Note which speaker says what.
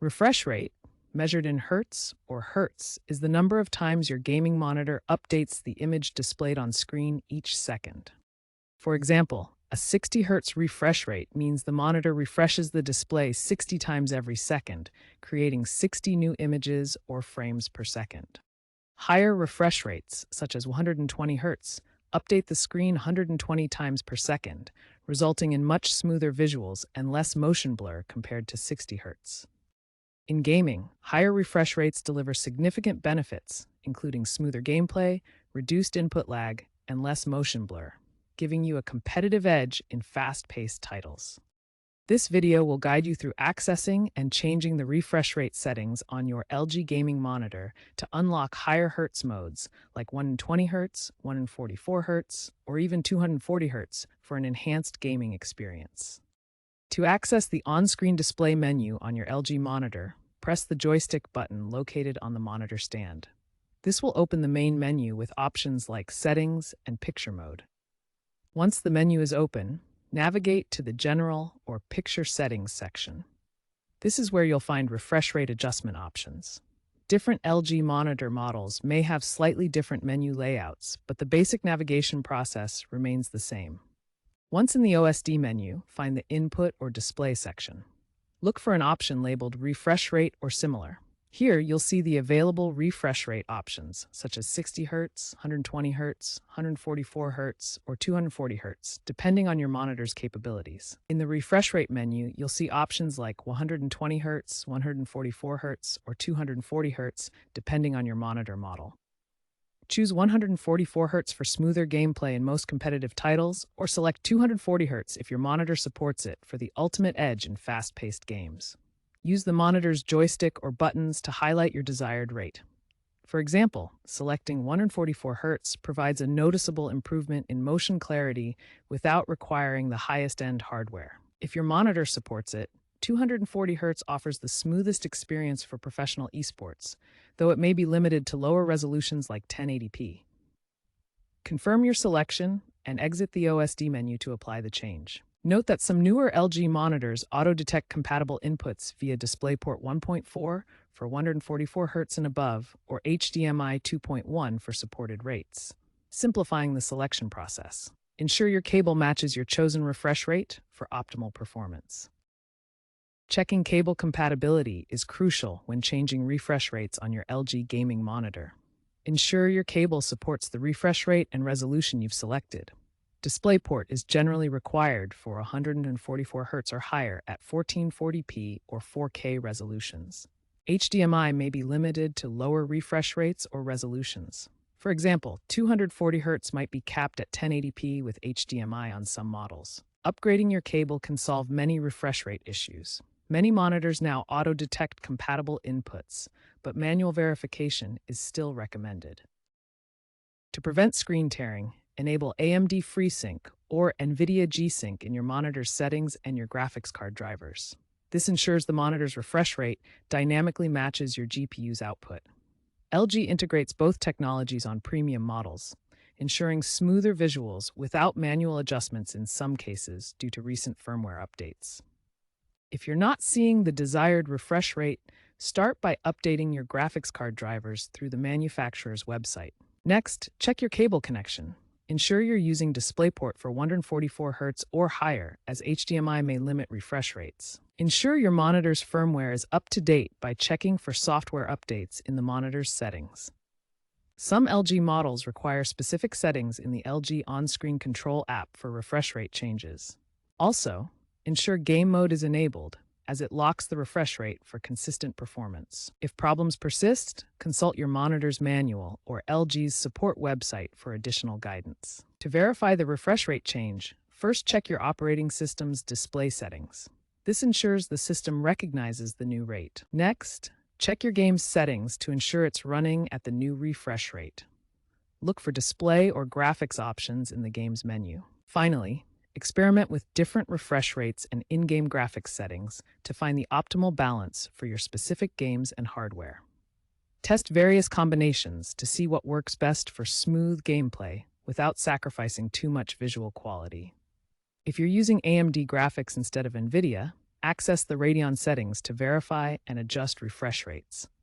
Speaker 1: Refresh rate, measured in hertz, is the number of times your gaming monitor updates the image displayed on screen each second. For example, a 60 Hz refresh rate means the monitor refreshes the display 60 times every second, creating 60 new images or frames per second. Higher refresh rates, such as 120 Hz, update the screen 120 times per second, resulting in much smoother visuals and less motion blur compared to 60 Hz. In gaming, higher refresh rates deliver significant benefits, including smoother gameplay, reduced input lag, and less motion blur, giving you a competitive edge in fast-paced titles. This video will guide you through accessing and changing the refresh rate settings on your LG gaming monitor to unlock higher hertz modes like 120 Hz, 144 Hz, or even 240 Hz for an enhanced gaming experience. To access the on-screen display menu on your LG monitor, press the joystick button located on the monitor stand. This will open the main menu with options like Settings and Picture Mode. Once the menu is open, navigate to the General or Picture Settings section. This is where you'll find refresh rate adjustment options. Different LG monitor models may have slightly different menu layouts, but the basic navigation process remains the same. Once in the OSD menu, find the Input or Display section. Look for an option labeled Refresh Rate or similar. Here, you'll see the available refresh rate options, such as 60 Hz, 120 Hz, 144 Hz, or 240 Hz, depending on your monitor's capabilities. In the refresh rate menu, you'll see options like 120 Hz, 144 Hz, or 240 Hz, depending on your monitor model. Choose 144 Hz for smoother gameplay in most competitive titles, or select 240 Hz if your monitor supports it for the ultimate edge in fast-paced games. Use the monitor's joystick or buttons to highlight your desired rate. For example, selecting 144 Hz provides a noticeable improvement in motion clarity without requiring the highest-end hardware. If your monitor supports it, 240 Hz offers the smoothest experience for professional esports, though it may be limited to lower resolutions like 1080p. Confirm your selection and exit the OSD menu to apply the change. Note that some newer LG monitors auto-detect compatible inputs via DisplayPort 1.4 for 144 Hz and above, or HDMI 2.1 for supported rates, simplifying the selection process. Ensure your cable matches your chosen refresh rate for optimal performance. Checking cable compatibility is crucial when changing refresh rates on your LG gaming monitor. Ensure your cable supports the refresh rate and resolution you've selected. DisplayPort is generally required for 144 Hz or higher at 1440p or 4K resolutions. HDMI may be limited to lower refresh rates or resolutions. For example, 240 Hz might be capped at 1080p with HDMI on some models. Upgrading your cable can solve many refresh rate issues. Many monitors now auto-detect compatible inputs, but manual verification is still recommended. To prevent screen tearing, enable AMD FreeSync or NVIDIA G-Sync in your monitor's settings and your graphics card drivers. This ensures the monitor's refresh rate dynamically matches your GPU's output. LG integrates both technologies on premium models, ensuring smoother visuals without manual adjustments in some cases due to recent firmware updates. If you're not seeing the desired refresh rate, start by updating your graphics card drivers through the manufacturer's website. Next, check your cable connection. Ensure you're using DisplayPort for 144 Hz or higher, as HDMI may limit refresh rates. Ensure your monitor's firmware is up to date by checking for software updates in the monitor's settings. Some LG models require specific settings in the LG on-screen control app for refresh rate changes. Also, ensure game mode is enabled, as it locks the refresh rate for consistent performance. If problems persist, consult your monitor's manual or LG's support website for additional guidance. To verify the refresh rate change, first check your operating system's display settings. This ensures the system recognizes the new rate. Next, check your game's settings to ensure it's running at the new refresh rate. Look for display or graphics options in the game's menu. Finally, experiment with different refresh rates and in-game graphics settings to find the optimal balance for your specific games and hardware. Test various combinations to see what works best for smooth gameplay without sacrificing too much visual quality. If you're using AMD graphics instead of NVIDIA, Access the Radeon settings to verify and adjust refresh rates.